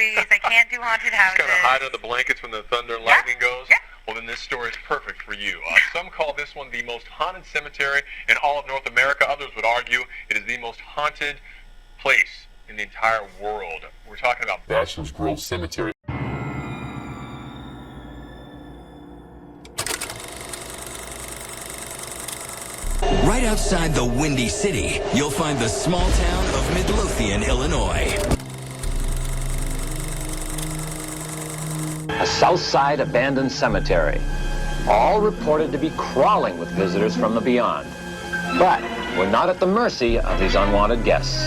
movies. I can't do haunted houses. Kind of hide under the blankets when the thunder and lightning goes? Yeah. Well, then this story is perfect for you. Some call this one the most haunted cemetery in all of North America. Others would argue it is the most haunted place in the entire world. We're talking about Bachelor's Grove Cemetery. Right outside the Windy City, you'll find the small town of Midlothian, Illinois. A Southside abandoned cemetery, all reported to be crawling with visitors from the beyond. But we're not at the mercy of these unwanted guests.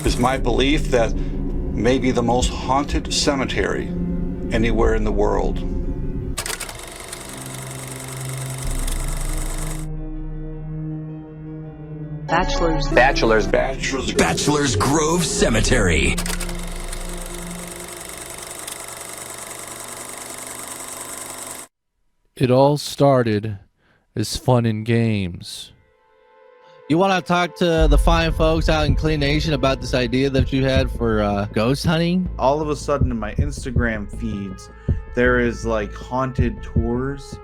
It's my belief that maybe the most haunted cemetery anywhere in the world. Bachelor's Grove Cemetery. It all started as fun and games. You want to talk to the fine folks out in Clean Nation about this idea that you had for ghost hunting? All of a sudden in my Instagram feeds, there is like haunted tours.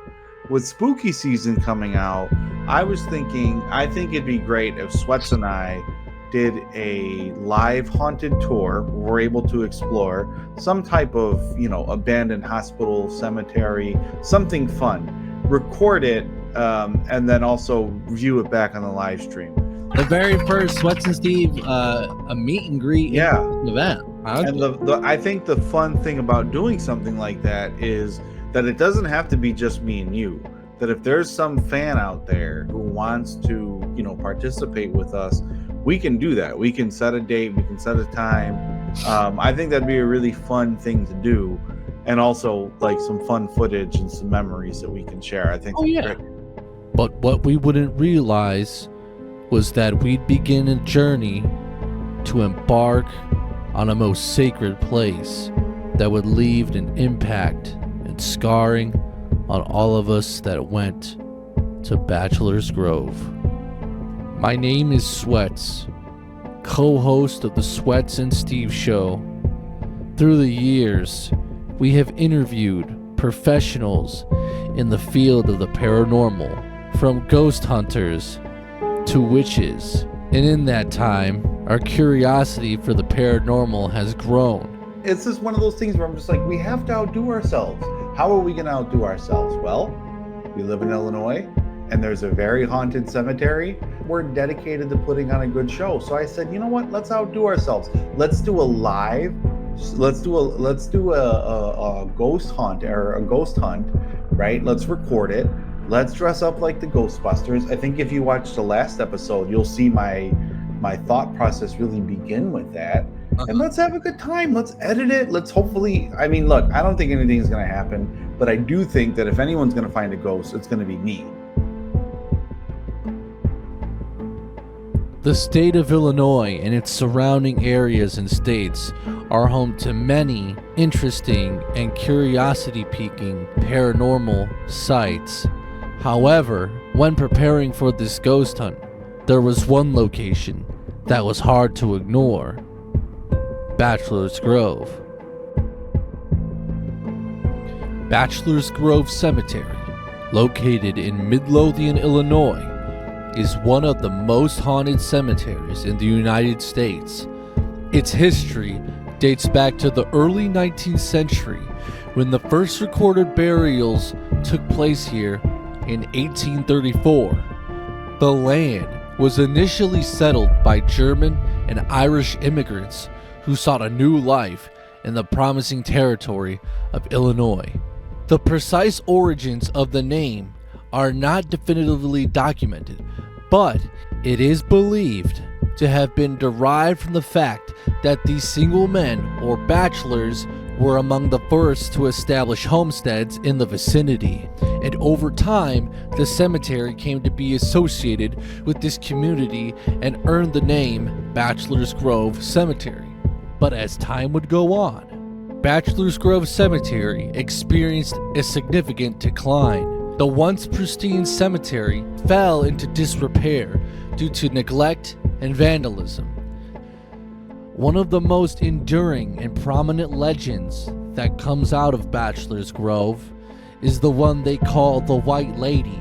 With spooky season coming out, I was thinking, I think it'd be great if SWETZ and I did a live haunted tour where we're able to explore some type of, abandoned hospital, cemetery, something fun. Record it, and then also view it back on the live stream. The very first SWETZ and Steve a meet and greet event. And I think the fun thing about doing something like that is that it doesn't have to be just me and you. That if there's some fan out there who wants to, participate with us, we can do that. We can set a date, we can set a time. I think that'd be a really fun thing to do. And also like some fun footage and some memories that we can share. I think. Oh, yeah. But what we wouldn't realize was that we'd begin a journey to embark on a most sacred place that would leave an impact and scarring on all of us that went to Bachelor's Grove. My name is SWETZ, co-host of the SWETZ and Steve Show. Through the years, we have interviewed professionals in the field of the paranormal, from ghost hunters to witches, and in that time, our curiosity for the paranormal has grown. It's just one of those things where I'm just like, we have to outdo ourselves. How are we going to outdo ourselves? Well, we live in Illinois, and there's a very haunted cemetery. We're dedicated to putting on a good show. So I said, you know what? Let's outdo ourselves. Let's do a live. Let's do a ghost hunt or a ghost hunt, right? Let's record it. Let's dress up like the Ghostbusters. I think if you watch the last episode, you'll see my thought process really begin with that. And let's have a good time. Let's edit it. Let's hopefully, look, I don't think anything's going to happen, but I do think that if anyone's going to find a ghost, it's going to be me. The state of Illinois and its surrounding areas and states are home to many interesting and curiosity-piquing paranormal sites. However, when preparing for this ghost hunt, there was one location that was hard to ignore: Bachelor's Grove. Bachelor's Grove Cemetery, located in Midlothian, Illinois, is one of the most haunted cemeteries in the United States. Its history dates back to the early 19th century, when the first recorded burials took place here in 1834. The land was initially settled by German and Irish immigrants who sought a new life in the promising territory of Illinois. The precise origins of the name are not definitively documented, but it is believed to have been derived from the fact that these single men, or bachelors, were among the first to establish homesteads in the vicinity, and over time the cemetery came to be associated with this community and earned the name Bachelor's Grove Cemetery. But as time would go on, Bachelor's Grove Cemetery experienced a significant decline. The once pristine cemetery fell into disrepair due to neglect and vandalism. One of the most enduring and prominent legends that comes out of Bachelor's Grove is the one they call the White Lady,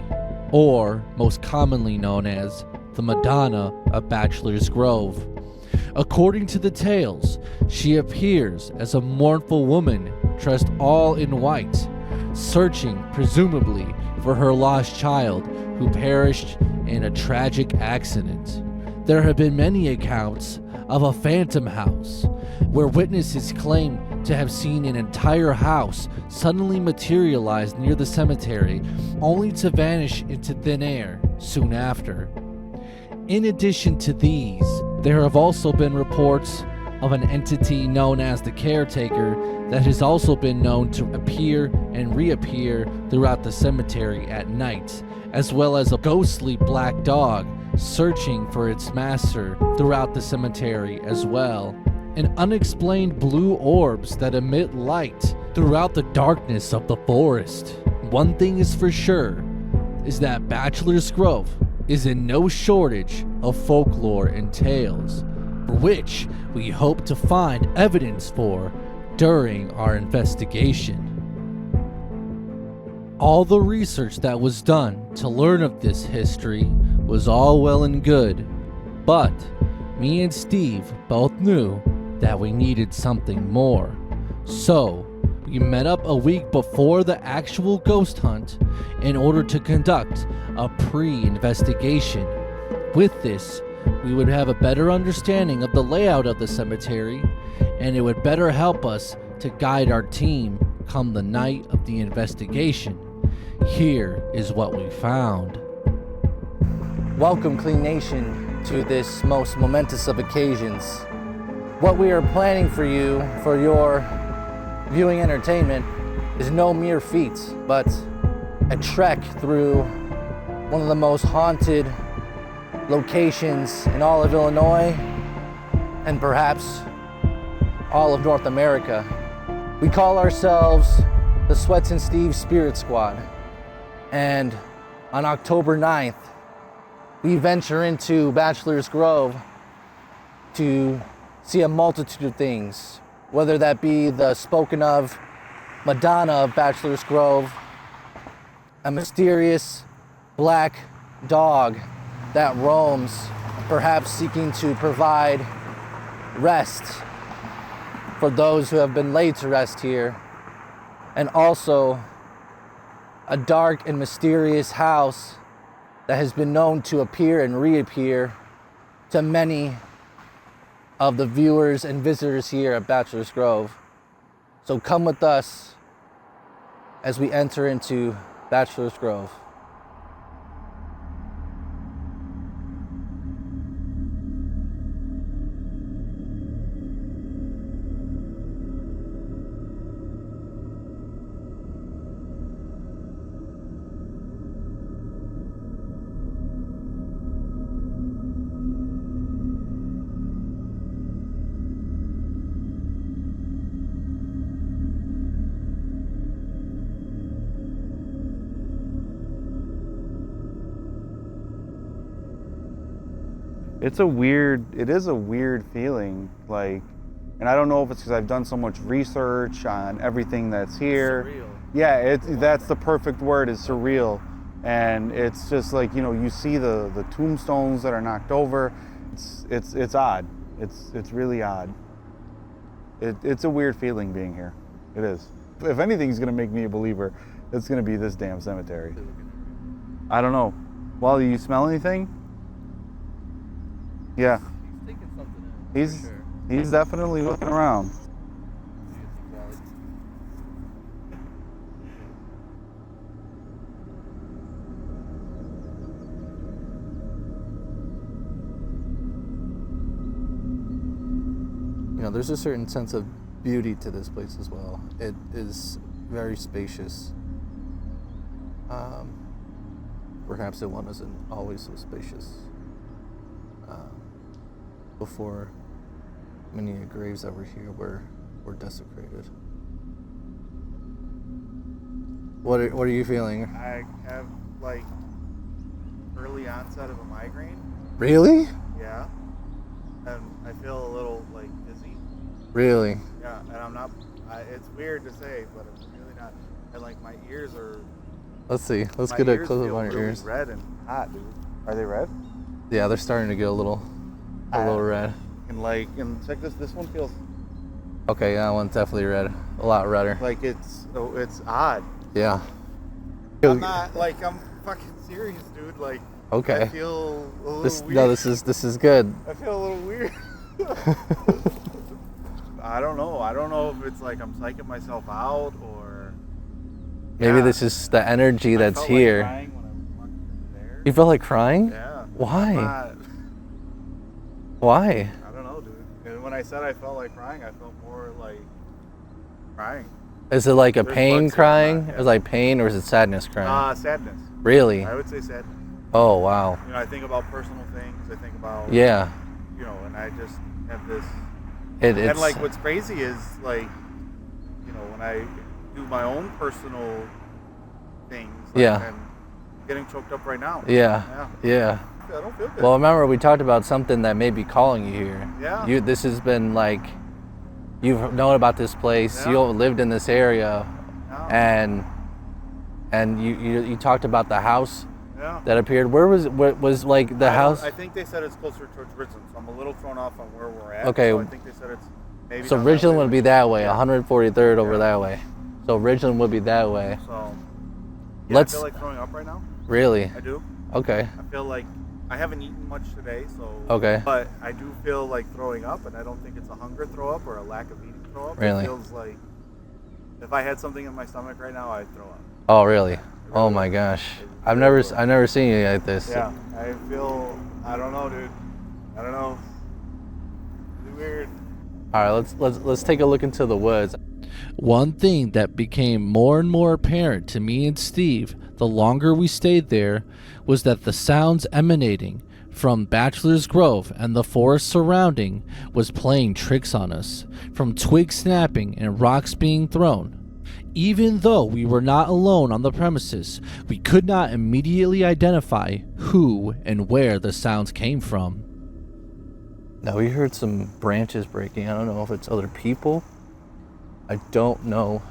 or most commonly known as the Madonna of Bachelor's Grove. According to the tales, she appears as a mournful woman dressed all in white, searching presumably for her lost child who perished in a tragic accident. There have been many accounts of a phantom house, where witnesses claim to have seen an entire house suddenly materialize near the cemetery, only to vanish into thin air soon after. In addition to these, there have also been reports of an entity known as the Caretaker that has also been known to appear and reappear throughout the cemetery at night, as well as a ghostly black dog searching for its master throughout the cemetery as well, and unexplained blue orbs that emit light throughout the darkness of the forest. One thing is for sure, is that Bachelor's Grove is in no shortage of folklore and tales, for which we hope to find evidence for during our investigation. All the research that was done to learn of this history was all well and good, but me and Steve both knew that we needed something more. So we met up a week before the actual ghost hunt in order to conduct a pre-investigation. With this, we would have a better understanding of the layout of the cemetery, and it would better help us to guide our team come the night of the investigation. Here is what we found. Welcome, Clean Nation, to this most momentous of occasions. What we are planning for you, for your viewing entertainment, is no mere feat, but a trek through one of the most haunted locations in all of Illinois, and perhaps all of North America. We call ourselves the SWETZ and Steve Spirit Squad, and on October 9th, we venture into Bachelor's Grove to see a multitude of things, whether that be the spoken of Madonna of Bachelor's Grove, a mysterious black dog that roams, perhaps seeking to provide rest for those who have been laid to rest here, and also a dark and mysterious house that has been known to appear and reappear to many of the viewers and visitors here at Bachelor's Grove. So come with us as we enter into Bachelor's Grove. It is a weird feeling, like, and I don't know if it's because I've done so much research on everything that's here. Surreal. Yeah, that's the perfect word, is surreal. And it's just like, you know, you see the tombstones that are knocked over. It's odd. It's really odd. It's a weird feeling being here. It is. If anything's gonna make me a believer, it's gonna be this damn cemetery. I don't know. Wally, you smell anything? Yeah. He's thinking something else. He's definitely looking around. You know, there's a certain sense of beauty to this place as well. It is very spacious. Perhaps it wasn't always so spacious. Before many graves that were here were desecrated. What are you feeling? I have like early onset of a migraine. Really? Yeah. and I feel a little like dizzy. Really? Yeah, and I'm not. It's weird to say, but I'm really not. And like my ears are. Let's see. Let's my get a ears close up feel on your really ears. Red and hot, dude. Are they red? Yeah, they're starting to get a little red. And like, and check this. This one feels Okay, yeah, that one's definitely red. A lot redder. like it's odd. Yeah. I'm not like I'm fucking serious, dude. Like. Okay. I feel a little This weird. no, this is good. I feel a little weird. I don't know. I don't know if it's like I'm psyching myself out or. Maybe Yeah. this is the energy I that's felt here. Like crying when I walked in there. You felt like crying? Yeah. Why? Not- Why? I don't know, dude. And when I said I felt like crying, I felt more like crying. Is it like a There's pain bugs crying? in that, yeah. Is it like pain or is it sadness crying? Sadness. Really? I would say sadness. Oh wow. You know, I think about personal things. I think about. Yeah. You know, and I just have this. It's And like, what's crazy is like, you know, when I do my own personal things. Like, Yeah. I'm getting choked up right now. yeah. Yeah. I don't feel good. Well, remember we talked about something that may be calling you here. Yeah. This has been like, you've known about this place. Yeah. You lived in this area, Yeah. and you talked about the house Yeah. that appeared. Where was like the house? I think they said it's closer towards Richland, so I'm a little thrown off on where we're at. Okay. So I think they said it's maybe. So down that Ridgeland way. would be that way, Yeah. 143rd over Yeah. that way. So Ridgeland would be that way. So. Yeah, Let's I feel like throwing up right now. really. I do. Okay. I feel like I haven't eaten much today, so. Okay. But I do feel like throwing up, and I don't think it's a hunger throw up or a lack of eating throw up. Really? It feels like if I had something in my stomach right now, I'd throw up. Oh really? Oh my gosh. I've never seen you like this. Yeah, I feel. I don't know, dude. I don't know. It's weird. All right, let's take a look into the woods. One thing that became more and more apparent to me and Steve the longer we stayed there was that the sounds emanating from Bachelor's Grove and the forest surrounding was playing tricks on us, from twigs snapping and rocks being thrown. Even though we were not alone on the premises, we could not immediately identify who and where the sounds came from. Now we heard some branches breaking. I don't know if it's other people. I don't know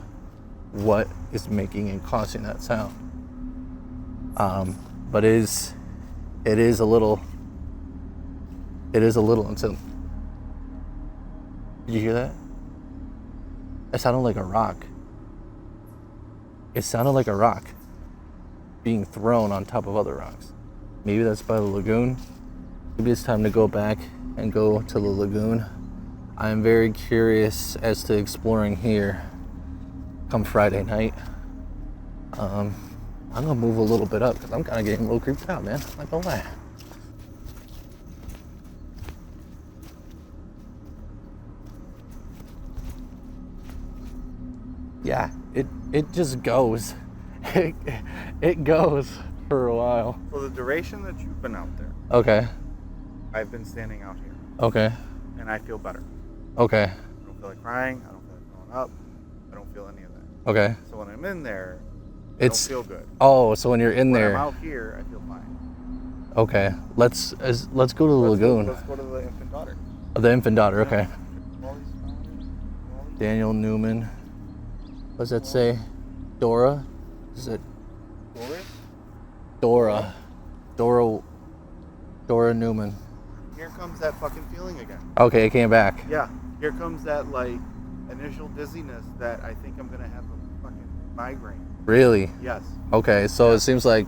what is making and causing that sound. But it is a little until. Did you hear that? It sounded like a rock. It sounded like a rock being thrown on top of other rocks. Maybe that's by the lagoon. Maybe it's time to go back and go to the lagoon. I'm very curious as to exploring here come Friday night. I'm gonna move a little bit up because I'm kind of getting a little creeped out, man. Not gonna lie. Yeah, it just goes. It goes for a while. So the duration that you've been out there, Okay. I've been standing out here, Okay. and I feel better. Okay. I don't feel like crying. I don't feel like throwing up. I don't feel any of that. Okay. So when I'm in there, It's I don't feel good. Oh, so when you're in When there. I'm out here, I feel fine. Okay. Let's go to the lagoon. Let's go to the infant daughter. Oh, the infant daughter. Okay. Molly's daughter. Daniel Newman. What does that say? Dora? Is it Doris? Dora? Dora Newman. Here comes that fucking feeling again. Okay, it came back. Yeah. Here comes that like initial dizziness that I think I'm gonna have a fucking migraine. Really? Yes. Okay, so it seems like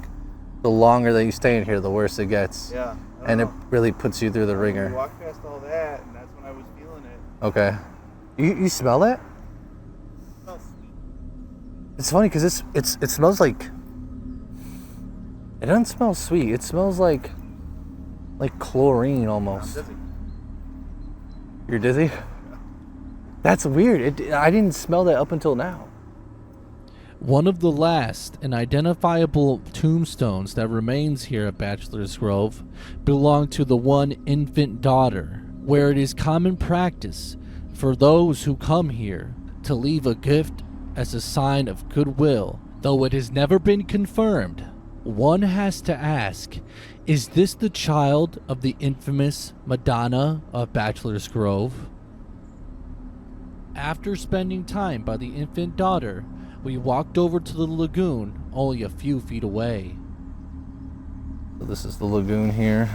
the longer that you stay in here, the worse it gets. Yeah. And it really puts you through the We ringer. walked past all that, and that's when I was feeling it. Okay. You smell that? It smells sweet. It's funny because it smells like. It doesn't smell sweet. It smells like chlorine I'm almost. dizzy. You're dizzy? That's weird. I didn't smell that up until now. One of the last and identifiable tombstones that remains here at Bachelor's Grove belonged to the one infant daughter, where it is common practice for those who come here to leave a gift as a sign of goodwill, though it has never been confirmed One has to ask, is this the child of the infamous Madonna of Bachelor's Grove? After spending time by the infant daughter, we walked over to the lagoon only a few feet away. So this is the lagoon here.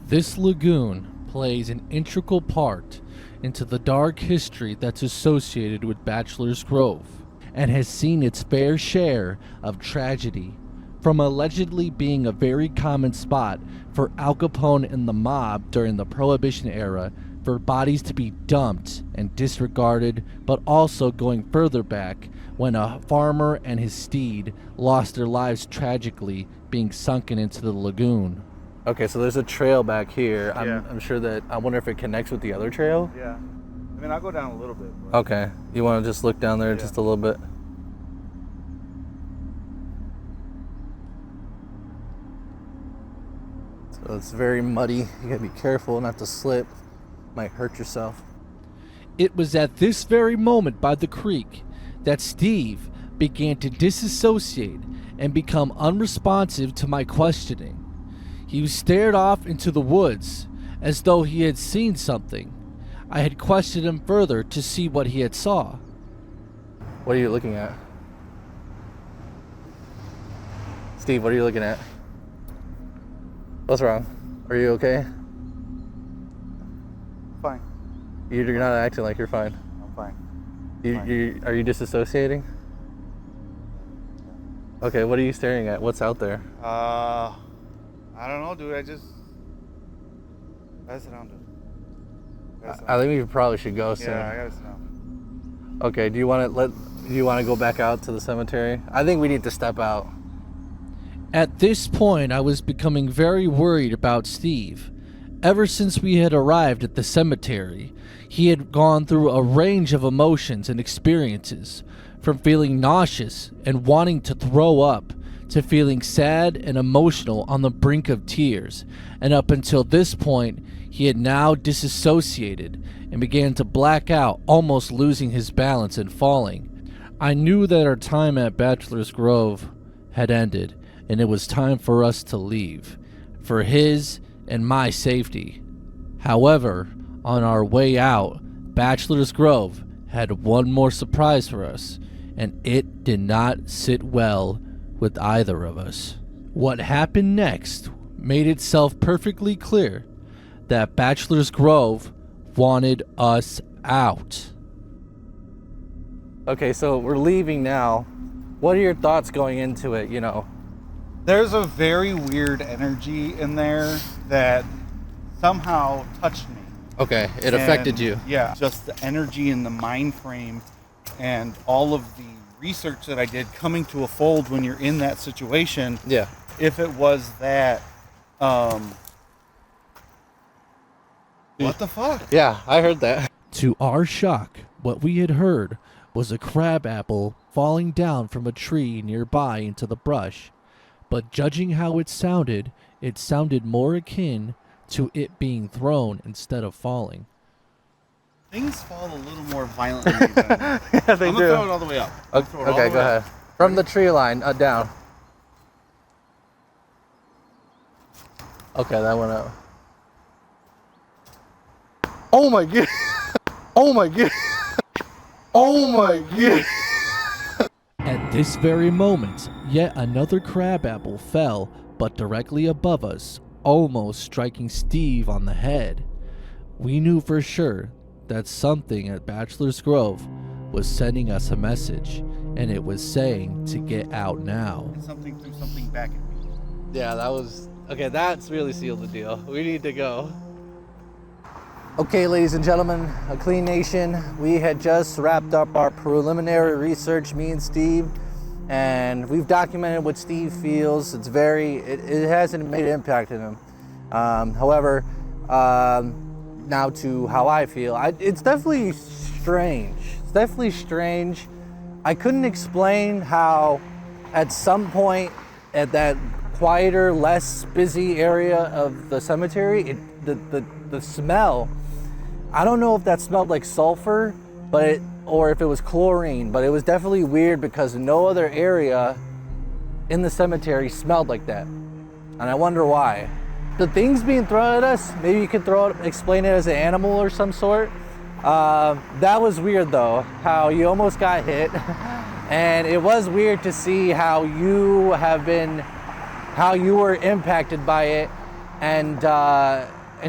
This lagoon plays an integral part into the dark history that's associated with Bachelor's Grove and has seen its fair share of tragedy, from allegedly being a very common spot for Al Capone and the mob during the Prohibition era for bodies to be dumped and disregarded, but also going further back when a farmer and his steed lost their lives tragically being sunken into the lagoon. Okay, so there's a trail back here. Yeah. I'm sure that, I wonder if it connects with the other trail? Yeah. I mean, I'll go down a little bit. But... Okay, you want to just look down there just a little bit? So it's very muddy. You gotta be careful not to slip. Might hurt yourself. It was at this very moment by the creek that Steve began to disassociate and become unresponsive to my questioning. He stared off into the woods as though he had seen something. I had questioned him further to see what he had saw. What are you looking at? Steve, what are you looking at? What's wrong? Are you okay? Fine. You're not acting like you're fine. I'm fine. Are you disassociating? Okay, what are you staring at? What's out there? I don't know, dude. I sit down, dude. I think we probably should go soon. Yeah, I gotta sit down. Okay, do you want to go back out to the cemetery? I think we need to step out. At this point, I was becoming very worried about Steve. Ever since we had arrived at the cemetery, he had gone through a range of emotions and experiences, from feeling nauseous and wanting to throw up, to feeling sad and emotional on the brink of tears, and up until this point, he had now disassociated and began to black out, almost losing his balance and falling. I knew that our time at Bachelor's Grove had ended, and it was time for us to leave, for his and my safety. However, on our way out, Bachelor's Grove had one more surprise for us, and it did not sit well with either of us. What happened next made itself perfectly clear that Bachelor's Grove wanted us out. Okay, so we're leaving now. What are your thoughts going into it, There's a very weird energy in there that somehow touched me. Okay, it affected you. Yeah, just the energy in the mind frame and all of the research that I did coming to a fold when you're in that situation. Yeah. If it was that, what the fuck? Yeah, I heard that. To our shock, what we had heard was a crab apple falling down from a tree nearby into the brush. But judging how it sounded more akin to it being thrown instead of falling. Things fall a little more violently than Yeah, they I'm do. gonna throw it all the way up. Okay, go ahead. From the tree line, down. Okay, that went up. Oh my god! Oh my god! Oh my god! At this very moment, yet another crabapple fell, but directly above us, almost striking Steve on the head. We knew for sure that something at Bachelor's Grove was sending us a message, and it was saying to get out now. Something threw something back at me. Yeah, that was... Okay, that's really sealed the deal. We need to go. Okay, ladies and gentlemen, a Clean Nation, we had just wrapped up our preliminary research, me and Steve, and we've documented what Steve feels. It hasn't made an impact on him. However, now to how I feel, it's definitely strange. It's definitely strange. I couldn't explain how at some point at that quieter, less busy area of the cemetery, the smell, I don't know if that smelled like sulfur, or if it was chlorine, but it was definitely weird because no other area in the cemetery smelled like that. And I wonder why. The things being thrown at us, maybe you could explain it as an animal or some sort. That was weird though, how you almost got hit. And it was weird to see how you were impacted by it. And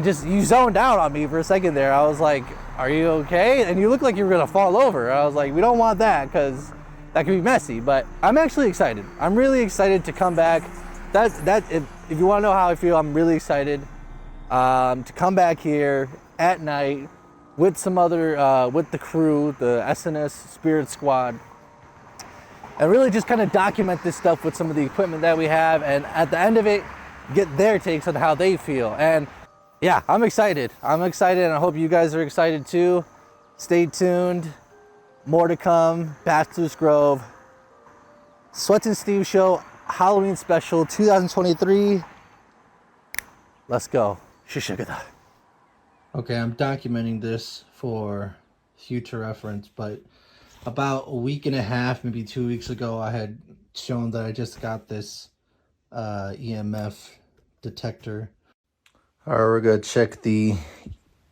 just, you zoned out on me for a second there. I was like, are you okay? And you looked like you were gonna fall over. I was like, we don't want that, because that could be messy. But I'm actually excited. I'm really excited to come back. If you want to know how I feel, I'm really excited to come back here at night with some other, with the crew, the SNS Spirit Squad, and really just kind of document this stuff with some of the equipment that we have, and at the end of it, get their takes on how they feel. And yeah, I'm excited. I'm excited, and I hope you guys are excited too. Stay tuned. More to come. Bachelor's Grove, SWETZ and Steve Show, Halloween Special 2023. Let's go. Shishagada. Okay, I'm documenting this for future reference, but about a week and a half, maybe 2 weeks ago, I had shown that I just got this EMF detector. All right, we're gonna check the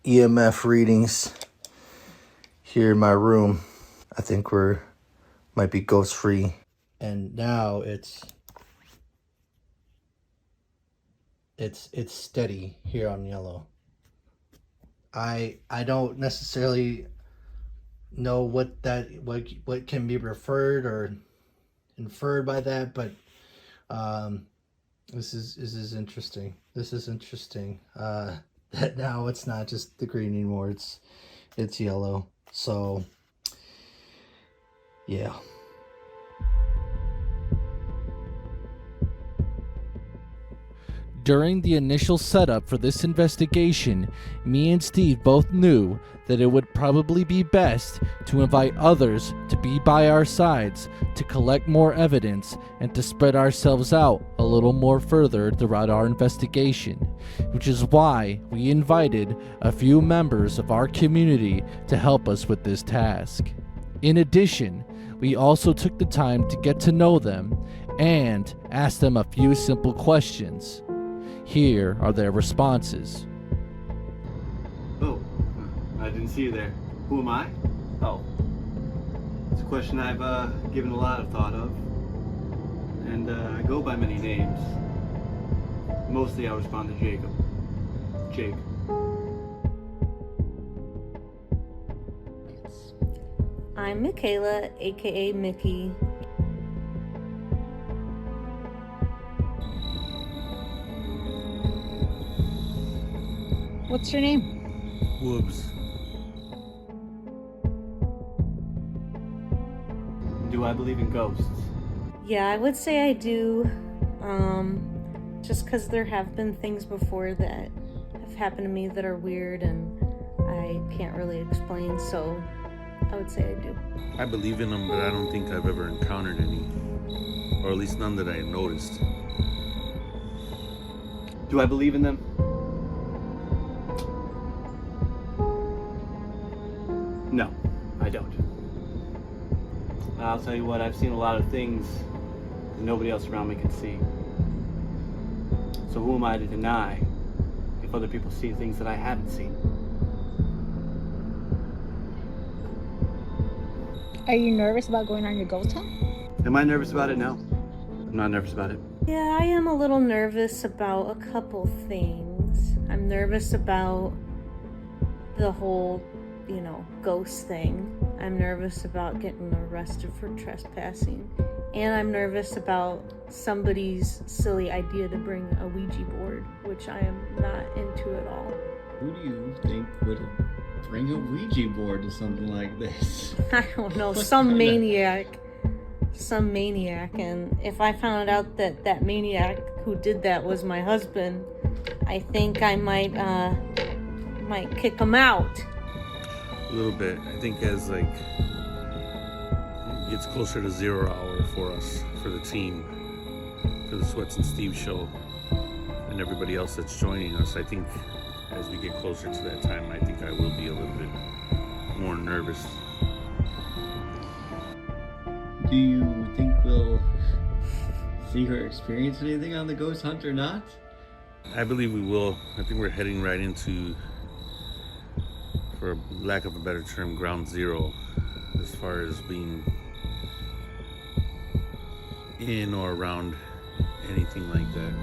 EMF readings here in my room. I think might be ghost free. And now it's steady here on yellow. I don't necessarily know what can be referred or inferred by that, but this is interesting. This is interesting. That now it's not just the green anymore, it's yellow. So yeah. During the initial setup for this investigation, me and Steve both knew that it would probably be best to invite others to be by our sides to collect more evidence and to spread ourselves out a little more further throughout our investigation, which is why we invited a few members of our community to help us with this task. In addition, we also took the time to get to know them and ask them a few simple questions. Here are their responses. Oh, I didn't see you there. Who am I? Oh, it's a question I've given a lot of thought of, and I go by many names. Mostly I respond to Jacob. Jake. I'm Michaela, aka Mickey. What's your name? Whoops. Do I believe in ghosts? Yeah, I would say I do. Just because there have been things before that have happened to me that are weird and I can't really explain, so I would say I do. I believe in them, but I don't think I've ever encountered any, or at least none that I noticed. Do I believe in them? No, I don't. I'll tell you what, I've seen a lot of things that nobody else around me can see. So who am I to deny if other people see things that I haven't seen? Are you nervous about going on your ghost hunt? Am I nervous about it? No. I'm not nervous about it. Yeah, I am a little nervous about a couple things. I'm nervous about the whole, ghost thing. I'm nervous about getting arrested for trespassing. And I'm nervous about somebody's silly idea to bring a Ouija board, which I am not into at all. Who do you think would bring a Ouija board to something like this? I don't know, some maniac. And if I found out that maniac who did that was my husband, I think I might kick him out. A little bit. I think as it gets closer to 0 hour for us, for the team, for the SWETZ and Steve show, and everybody else that's joining us, I think as we get closer to that time, I think I will be a little bit more nervous. Do you think we'll see or experience anything on the ghost hunt or not? I believe we will. I think we're heading right into, for lack of a better term, ground zero as far as being in or around anything like that.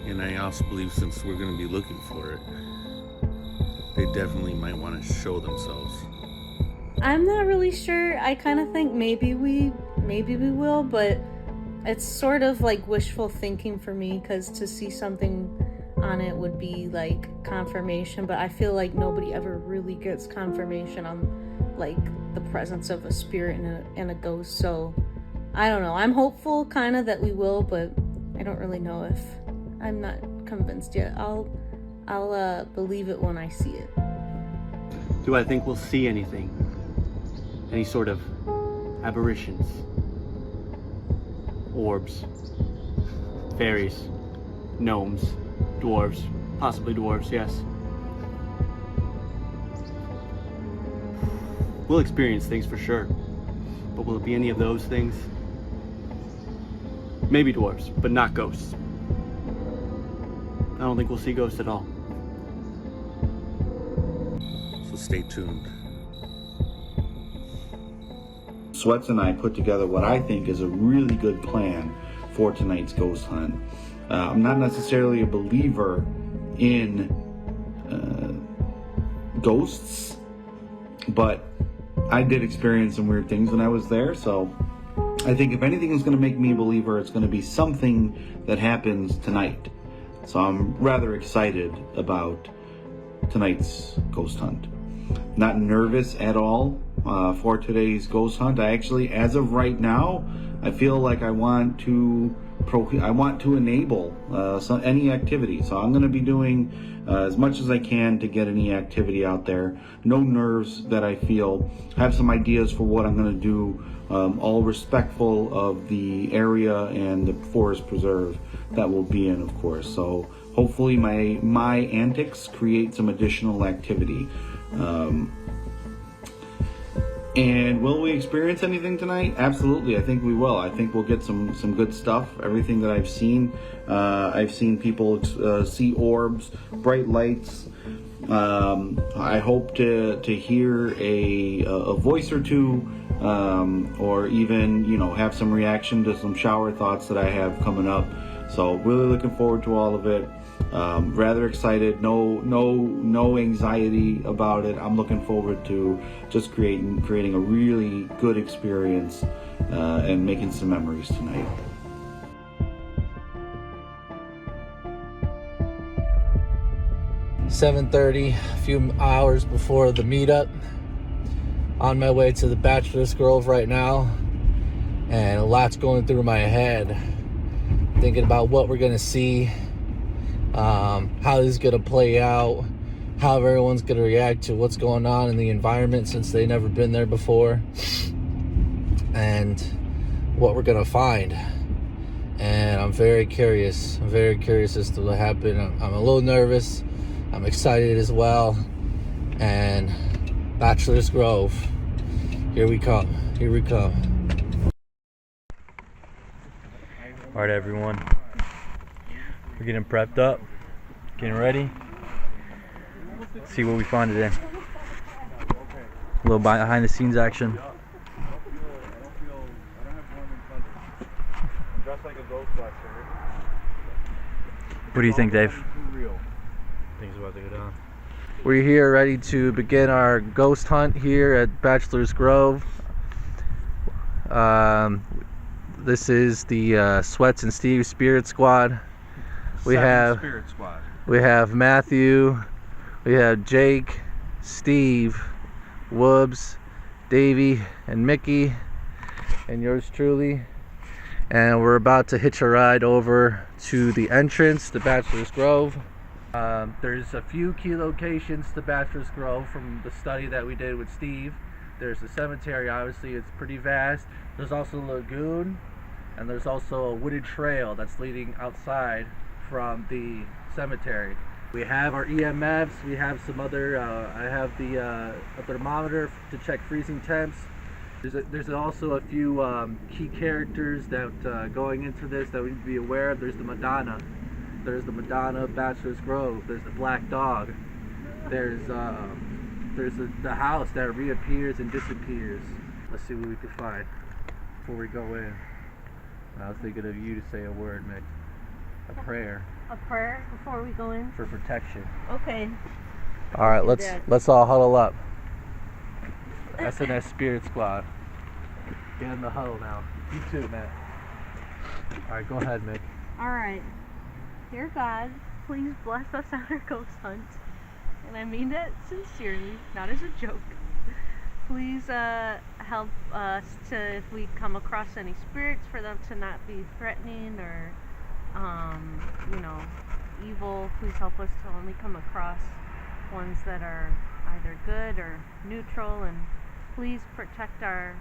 And I also believe, since we're going to be looking for it, they definitely might want to show themselves. I'm not really sure. I kind of think maybe we will, but it's sort of like wishful thinking for me, because to see something on it would be like confirmation, but I feel like nobody ever really gets confirmation on like the presence of a spirit and a ghost. So I don't know. I'm hopeful kind of that we will, but I don't really know if I'm not convinced yet. I'll believe it when I see it. Do I think we'll see anything? Any sort of apparitions? Orbs? Fairies? Gnomes? Dwarves? Possibly dwarves, yes. We'll experience things for sure. But will it be any of those things? Maybe dwarves, but not ghosts. I don't think we'll see ghosts at all. So stay tuned. SWETZ and I put together what I think is a really good plan for tonight's ghost hunt. I'm not necessarily a believer in ghosts, but I did experience some weird things when I was there, so I think if anything is going to make me a believer, it's going to be something that happens tonight. So I'm rather excited about tonight's ghost hunt. Not nervous at all for today's ghost hunt. I actually, as of right now, I feel like I want to enable any activity. So I'm going to be doing as much as I can to get any activity out there. No nerves that I feel. Have some ideas for what I'm going to do, all respectful of the area and the forest preserve that we'll be in, of course. So hopefully my antics create some additional activity. And will we experience anything tonight? Absolutely, I think we will. I think we'll get some good stuff. Everything that I've seen people see orbs, bright lights. I hope to hear a voice or two, or even have some reaction to some shower thoughts that I have coming up. So really looking forward to all of it. Rather excited. No anxiety about it. I'm looking forward to just creating a really good experience and making some memories tonight. .30, a few hours before the meetup. On my way to the Bachelor's Grove right now, and a lot's going through my head. Thinking about what we're gonna see, how this is gonna play out, how everyone's gonna react to what's going on in the environment since they've never been there before, and what we're gonna find. And I'm very curious. I'm very curious as to what happened. I'm a little nervous. I'm excited as well. And Bachelor's Grove, here we come. Here we come. All right, everyone. We're getting prepped up, getting ready. Let's see what we find today. A little behind the scenes action. What do you think, Dave? Things about to go down. We're here ready to begin our ghost hunt here at Bachelor's Grove. This is the SWETZ and Steve Spirit Squad. We have Matthew, we have Jake, Steve, Woobs, Davey, and Mickey, and yours truly. And we're about to hitch a ride over to the entrance to Bachelor's Grove. There's a few key locations to Bachelor's Grove from the study that we did with Steve. There's the cemetery, obviously, it's pretty vast. There's also a lagoon, and there's also a wooded trail that's leading outside from the cemetery. We have our EMFs, we have some other, I have the a thermometer to check freezing temps, There's also a few key characters that going into this that we need to be aware of. There's the Madonna. There's the Madonna of Bachelor's Grove. There's the Black Dog. There's the house that reappears and disappears. Let's see what we can find before we go in. I was thinking of you to say a word, Mick. A prayer. A prayer before we go in? For protection. Okay. All right, let's all huddle up. SNS Spirit Squad. Get in the huddle now. You too, Matt. All right, go ahead, Mick. All right. Dear God, please bless us on our ghost hunt. And I mean that sincerely, not as a joke. Please help us to, if we come across any spirits, for them to not be threatening or, evil. Please help us to only come across ones that are either good or neutral. And please protect our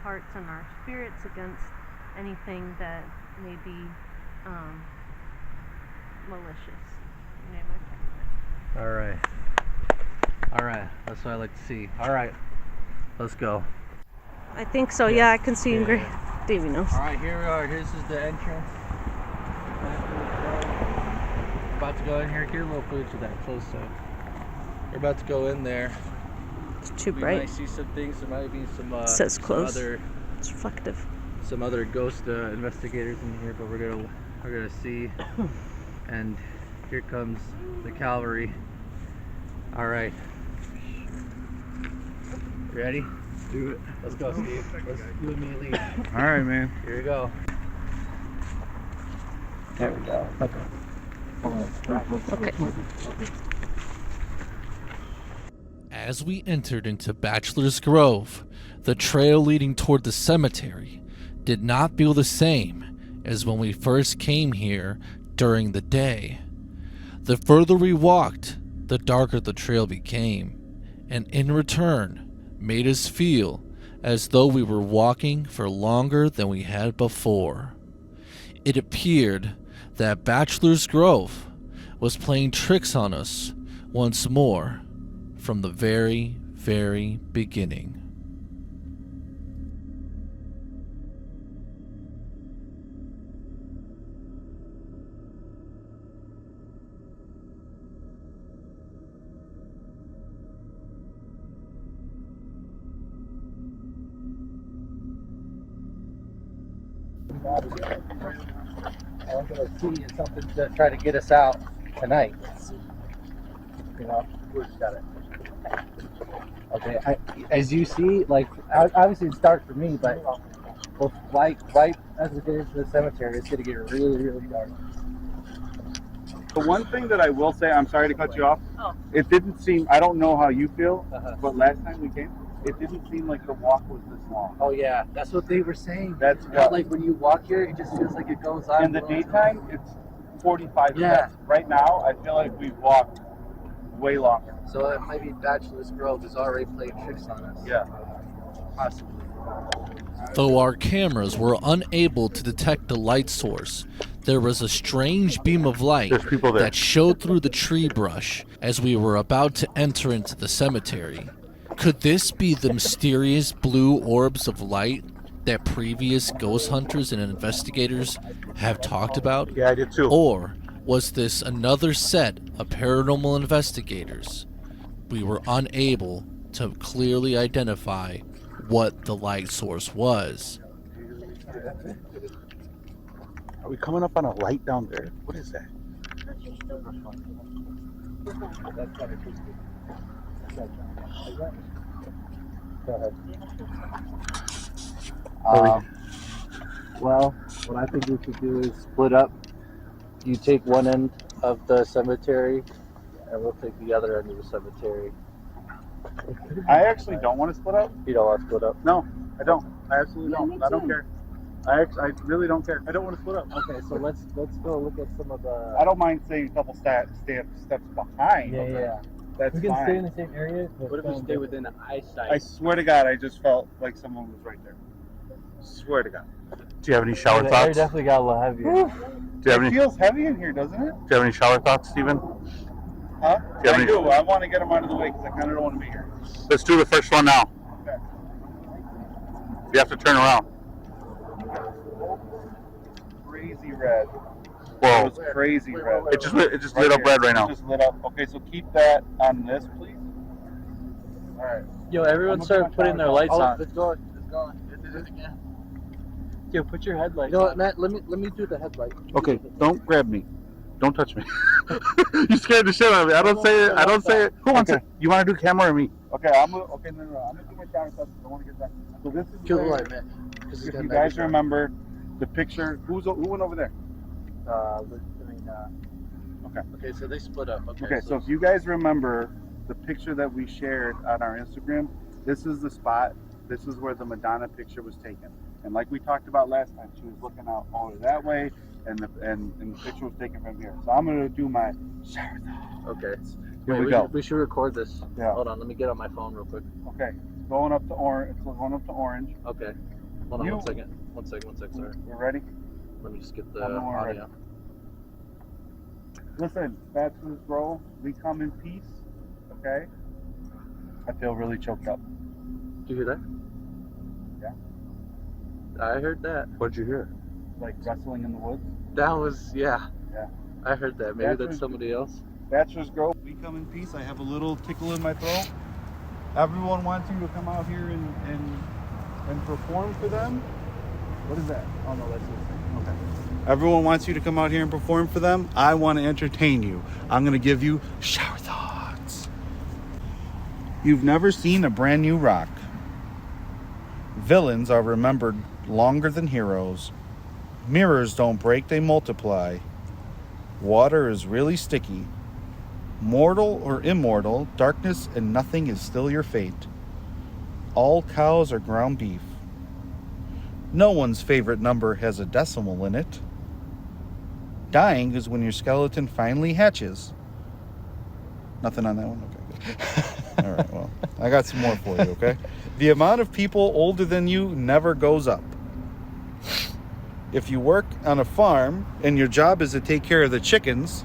hearts and our spirits against anything that may be malicious. In the name of Christ. All right, that's what I like to see. All right, let's go. I think so. Yeah, I can see you in great. Davey knows. All right, here we are. This is the entrance. About to go in here. Get a little footage of that close up. We're about to go in there. It's too we bright. Might see some things. There might be some. It says close. It's reflective. Some other ghost investigators in here, but we're gonna see. And here comes the cavalry. All right. Ready? Do it. Let's go, Steve. Let's you and me lead. All right, man. Here we go. There we go. Okay. As we entered into Bachelor's Grove, the trail leading toward the cemetery did not feel the same as when we first came here during the day. The further we walked, the darker the trail became, and in return made us feel as though we were walking for longer than we had before. It appeared that Bachelor's Grove was playing tricks on us once more from the very, very beginning. I'm gonna see something to try to get us out tonight. You know, we just got it. Okay, as you see, like obviously it's dark for me, but right as we get into the cemetery, it's gonna get really, really dark. The one thing that I will say, I'm sorry to cut you off. It didn't seem, I don't know how you feel, but last time we came, it didn't seem like the walk was this long. Oh yeah, that's what they were saying. That's what, like when you walk here, it just feels like it goes on. in the daytime, it's 45 minutes. Right now, I feel like we've walked way longer. So it might be Bachelor's Grove is already playing tricks on us. Yeah. Possibly. Though our cameras were unable to detect the light source, there was a strange beam of light that showed through the tree brush as we were about to enter into the cemetery. Could this be the mysterious blue orbs of light that previous ghost hunters and investigators have talked about? Yeah, I did too. Or was this another set of paranormal investigators? We were unable to clearly identify what the light source was. Are we coming up on a light down there? What is that? Go ahead. Well, what I think we should do is split up. You take one end of the cemetery, and we'll take the other end of the cemetery. I actually don't want to split up. You don't want to split up? No, I don't. I absolutely don't. I don't care. I really don't care. I don't want to split up. Okay, so let's go look at some of the. I don't mind staying a couple steps behind. Yeah. That's we can fine. stay in the same area. What if we stay within eyesight? I swear to God, I just felt like someone was right there. Swear to God. Do you have any shower The thoughts? air definitely got a little heavier. Do you have any? It feels heavy in here, doesn't it? Do you have any shower thoughts, Steven? Huh? Do you have I any- do. I want to get them out of the way because I kind of don't want to be here. Let's do the first one now. Okay. You have to turn around. Crazy red. Whoa. It was crazy red. It just lit up red right now. It just lit up. Okay, so keep that on this, please. All right. Yo, everyone started putting their lights on. It's going. It's going. It is again. Yo, put your headlights You know what, on. Matt? Let me do the headlight. Okay, don't grab me. Don't touch me. You scared the shit out of me. I don't say it. I don't say it. Who wants it? You want to do camera or me? Okay, no. I'm gonna do my shower stuff. I want to get that. So this is Kill the where- light, man. If you guys remember the picture, who went over there? Okay. Okay, so they split up. Okay, so if you guys remember the picture that we shared on our Instagram, this is the spot. This is where the Madonna picture was taken. And like we talked about last time, she was looking out over that way, and the picture was taken from here. So I'm gonna do my shower thoughts. Okay. Here we go. We should record this. Yeah. Hold on, let me get on my phone real quick. Okay, going up to orange. It's going up to orange. Okay. Hold on 1 second. 1 second. Sorry. We're ready. Let me just get the One more audio. ready. Listen, Bachelor's Grove, we come in peace. Okay. I feel really choked up. Did you hear that? Yeah. I heard that. What'd you hear? Like wrestling in the woods. That was, yeah. Yeah. I heard that. Maybe Bachelor's- that's somebody else. Bachelor's Grove, we come in peace. I have a little tickle in my throat. Everyone wants you to come out here and perform for them. What is that? Oh no, that's this thing. Okay. Everyone wants you to come out here and perform for them. I want to entertain you. I'm going to give you shower thoughts. You've never seen a brand new rock. Villains are remembered longer than heroes. Mirrors don't break, they multiply. Water is really sticky. Mortal or immortal, darkness and nothing is still your fate. All cows are ground beef. No one's favorite number has a decimal in it. Dying is when your skeleton finally hatches. Nothing on that one? Okay, good. All right, well, I got some more for you, okay? The amount of people older than you never goes up. If you work on a farm and your job is to take care of the chickens,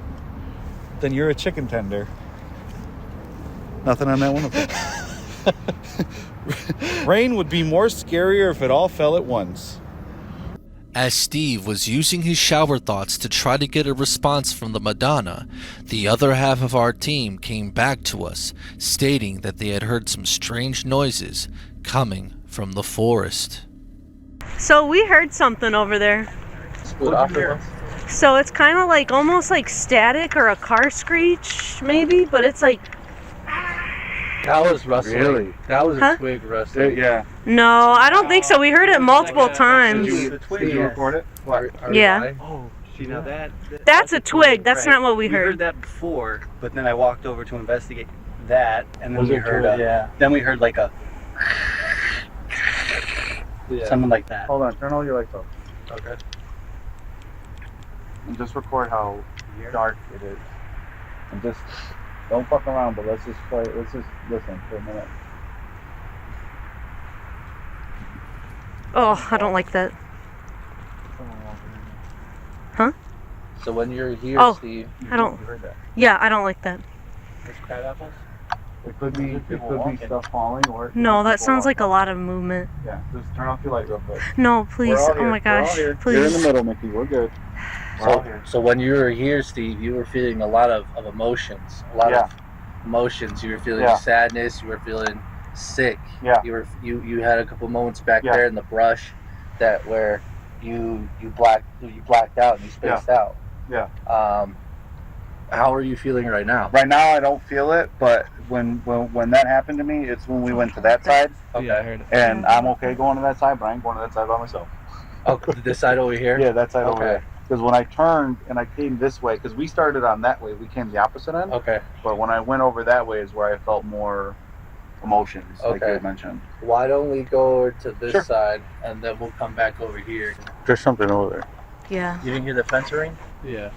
then you're a chicken tender. Nothing on that one? Okay. Rain would be more scarier if it all fell at once. As Steve was using his shower thoughts to try to get a response from the Madonna, the other half of our team came back to us, stating that they had heard some strange noises coming from the forest. So we heard something over there. Split off of us. So it's kind of like almost like static or a car screech, maybe, but it's like. That was rustling. Really? That was Huh? a twig rustling. Yeah. No, I don't think so. We heard it multiple times. Did you record it? Yeah. Oh, see now That's a twig. That's right. not what we We heard heard. that before, but then I walked over to investigate that, and then Was we it heard twig? Yeah. then we heard like a Yeah. something like that. Hold on, turn all your lights off. Okay. And just record how dark it is. And just don't fuck around, but let's just listen for a minute. Oh, I don't like that. Huh? So when you're here, Oh, Steve, I don't. You heard that? Yeah, I don't like that. There's crab apples. It could be stuff falling or it could No, be that people sounds like walking. a lot of movement. Yeah, just turn off your light real quick. No, please. We're all Oh here. my We're all gosh, here. please. You're in the middle, Mickey. We're good. We're all here. so when you were here, Steve, you were feeling a lot of emotions. A lot of emotions. You were feeling Yeah. sadness. You were feeling sick. Yeah. You had a couple moments back Yeah. there in the brush that where you blacked out and you spaced out. Yeah. How are you feeling right now? Right now, I don't feel it, but when that happened to me, it's when we went to that side. Okay. Yeah, I heard it. And I'm okay going to that side, but I ain't going to that side by myself. Oh, this side over here? Yeah, that side over Okay. there. Because when I turned and I came this way, because we started on that way, we came the opposite end. Okay. But when I went over that way is where I felt more emotions, like Okay. you mentioned. Why don't we go over to this Sure. side and then we'll come back over here? There's something over there. Yeah. You didn't hear the fence ring? Yeah.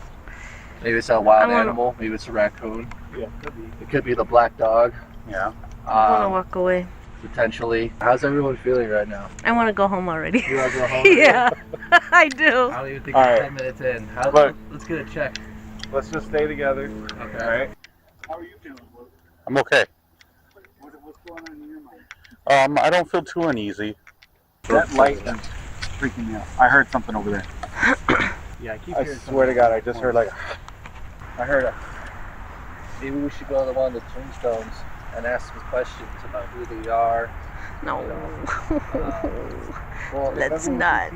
Maybe it's a wild I wanna- animal. Maybe it's a raccoon. Yeah, could be. It could be the black dog. Yeah. I want to walk away. Potentially. How's everyone feeling right now? I want to go home already. You want to go home? Yeah, I do. I don't even think All we're right. 10 minutes in. Look. Let's get a check. Let's just stay together. Okay. All right. How are you feeling, Luke? I'm okay. What's going on in your mind? I don't feel too uneasy. That light is freaking me out. I heard something over there. Yeah, I keep I hearing swear to God, I just heard like, I heard it. Maybe we should go to one of the tombstones and ask some questions about who they are. No. well, Let's not.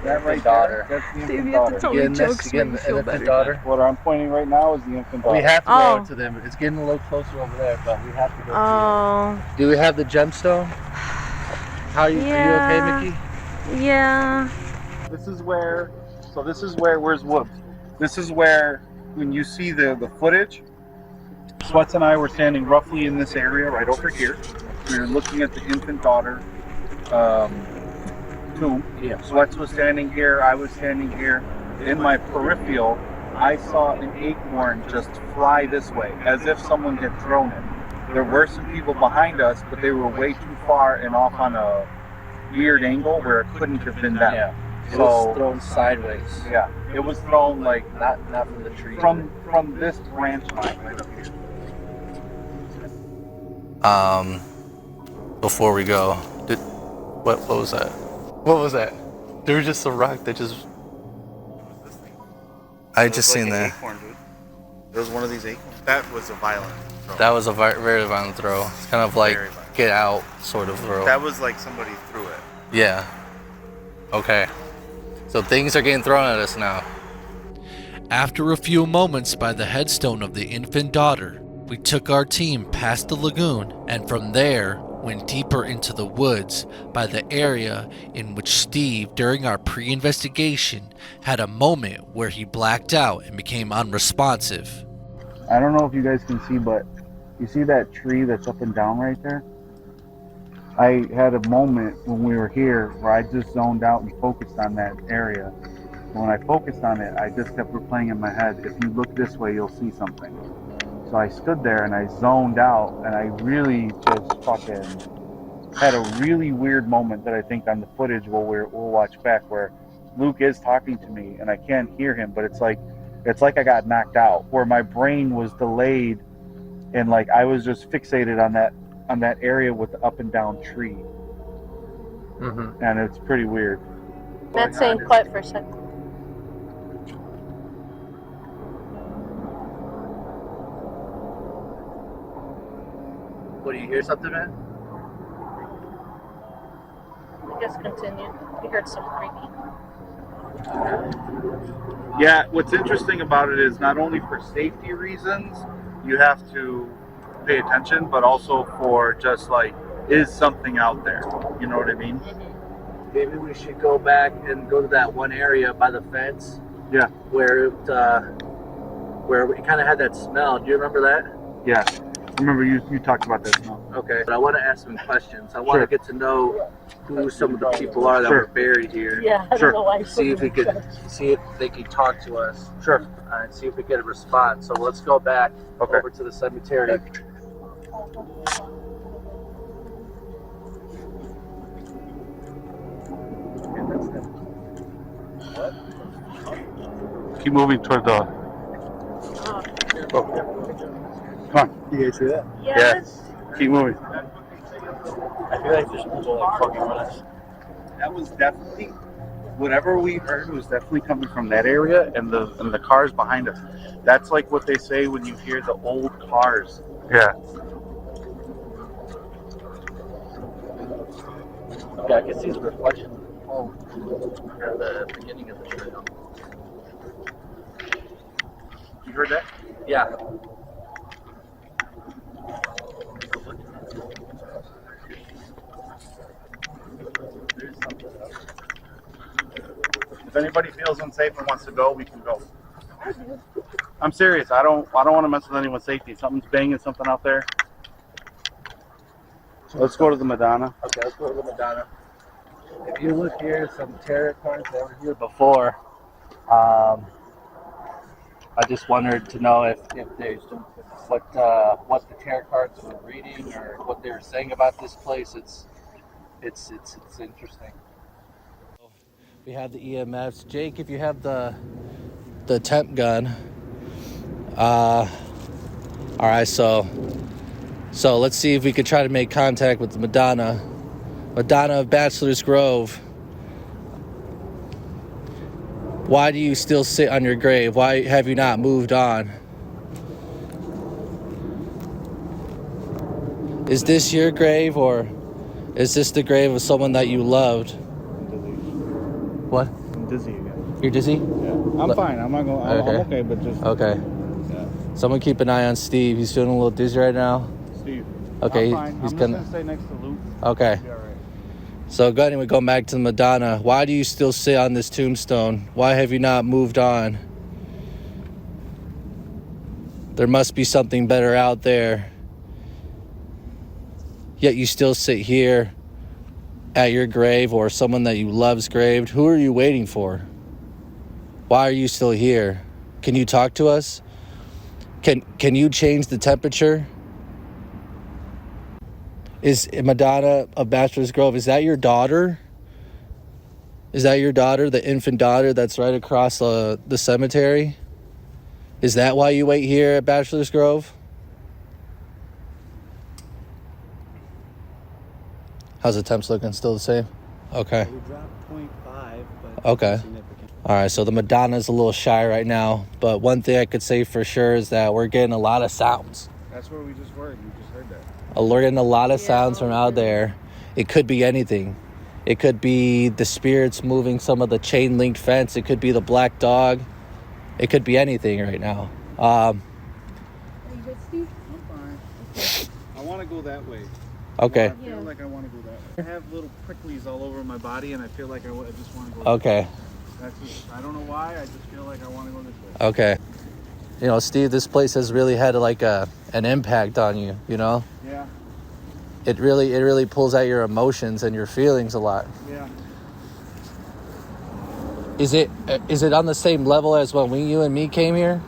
That right daughter. there, that's the Dude, infant you have to daughter. tell me jokes to make me feel better. Daughter. What I'm pointing right now is the infant daughter. We have to Oh. go to them. It's getting a little closer over there, but we have to go Oh. to it. Do we have the gemstone? Are you okay, Mickey? Yeah. This is where, where's Woods? This is where, when you see the footage, SWETZ and I were standing roughly in this area right over here. We were looking at the infant daughter tomb. Yeah. SWETZ was standing here, I was standing here. In my peripheral, I saw an acorn just fly this way, as if someone had thrown it. There were some people behind us, but they were way too far and off on a weird angle where it couldn't have been them. Yeah. It So was thrown sideways. yeah, it was thrown like Not from the tree. from this branch line right up here. Before we go, what was that? What was that? There was just a rock that just. I just seen that. Acorn, dude. It was one of these acorns. That was a violent throw. That was a very violent throw. It's kind of like Very violent. get out sort of throw. That was like somebody threw it. Yeah. Okay. So things are getting thrown at us now. After a few moments by the headstone of the infant daughter, we took our team past the lagoon and from there went deeper into the woods by the area in which Steve, during our pre-investigation, had a moment where he blacked out and became unresponsive. I don't know if you guys can see, but you see that tree that's up and down right there? I had a moment when we were here where I just zoned out and focused on that area. When I focused on it, I just kept replaying in my head, if you look this way, you'll see something. So I stood there and I zoned out and I really just fucking had a really weird moment that I think on the footage we'll watch back where Luke is talking to me and I can't hear him, but it's like I got knocked out, where my brain was delayed and like I was just fixated on that area with the up and down tree. Mm-hmm. And it's pretty weird. Matt's saying quiet for a second. What, do you hear something, man? Just continue. We heard some creaking. Yeah, what's interesting about it is not only for safety reasons, you have to pay attention, but also for just like, is something out there? You know what I mean? Maybe we should go back and go to that one area by the fence. Yeah. Where we kind of had that smell. Do you remember that? Yeah. I remember you talked about this now. Okay. But I want to ask some questions. I want to get to know who some of the people are that were buried here. Yeah, I don't know why. See if they can talk to us. Sure. And see if we get a response. So let's go back over to the cemetery. Keep moving toward the... Oh. Come on. You guys see that? Yes. Keep moving. I feel like there's people like fucking with us. That was definitely, whatever we heard was definitely coming from that area and the cars behind us. That's like what they say when you hear the old cars. Yeah. Okay, I can see the reflection of the beginning of the trail. You heard that? Yeah. If anybody feels unsafe and wants to go, we can go. I'm serious. I don't want to mess with anyone's safety. Something's banging something out there. Let's go to the Madonna. Okay, let's go to the Madonna. If you look here, some tarot cards that were here before. I just wanted to know if there's what the tarot cards were reading or what they were saying about this place. It's interesting. We have the EMFs. Jake, if you have the temp gun. All right, so let's see if we could try to make contact with the Madonna. Madonna of Bachelor's Grove, why do you still sit on your grave? Why have you not moved on? Is this your grave, or is this the grave of someone that you loved? What? I'm dizzy again. You're dizzy? Yeah. I'm fine. I'm not going. I'm okay, but just. Okay. Yeah. Someone keep an eye on Steve. He's feeling a little dizzy right now. Steve. Okay. I'm fine. He's I'm gonna. just gonna stay next to Luke. Okay. Be all right. So anyway, going back to the Madonna. Why do you still sit on this tombstone? Why have you not moved on? There must be something better out there. Yet you still sit here at your grave, or someone that you love's grave. Who are you waiting for? Why are you still here? Can you talk to us? Can you change the temperature? Is Madonna of Bachelor's Grove, is that your daughter? Is that your daughter, the infant daughter that's right across the cemetery? Is that why you wait here at Bachelor's Grove? How's the temps looking? Still the same? Okay. We dropped 0.5, but Okay. significant. All right, so the Madonna's a little shy right now, but one thing I could say for sure is that we're getting a lot of sounds. That's where we just were. You just heard that. We're getting a lot of sounds from out there. It could be anything. It could be the spirits moving some of the chain link fence. It could be the black dog. It could be anything right now. Are you good, Steve? I'm fine. I want to go that way. Okay. I feel like I want to go that way. I have little pricklies all over my body, and I feel like I just want to go. Okay. That's just, I don't know why. I just feel like I want to go this way. Okay. You know, Steve, this place has really had like an impact on you, you know? Yeah. It really pulls out your emotions and your feelings a lot. Yeah. Is it on the same level as when you and me came here?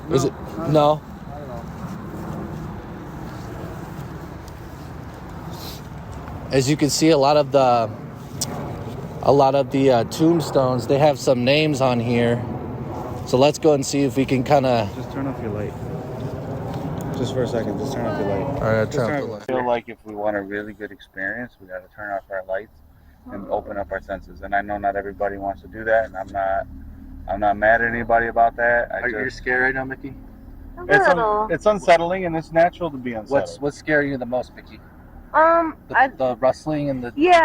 No, Is it? not No. I don't know. As you can see, a lot of the tombstones, they have some names on here. So let's go and see if we can kind of. Just turn off your light. Just for a second. Just turn off your light. All right, turn off the light. I feel like if we want a really good experience, we got to turn off our lights and open up our senses. And I know not everybody wants to do that, and I'm not mad at anybody about that. Are you scared right now, Mickey? It's unsettling, and it's natural to be unsettling. What's scaring you the most, Mickey? The rustling and the trees?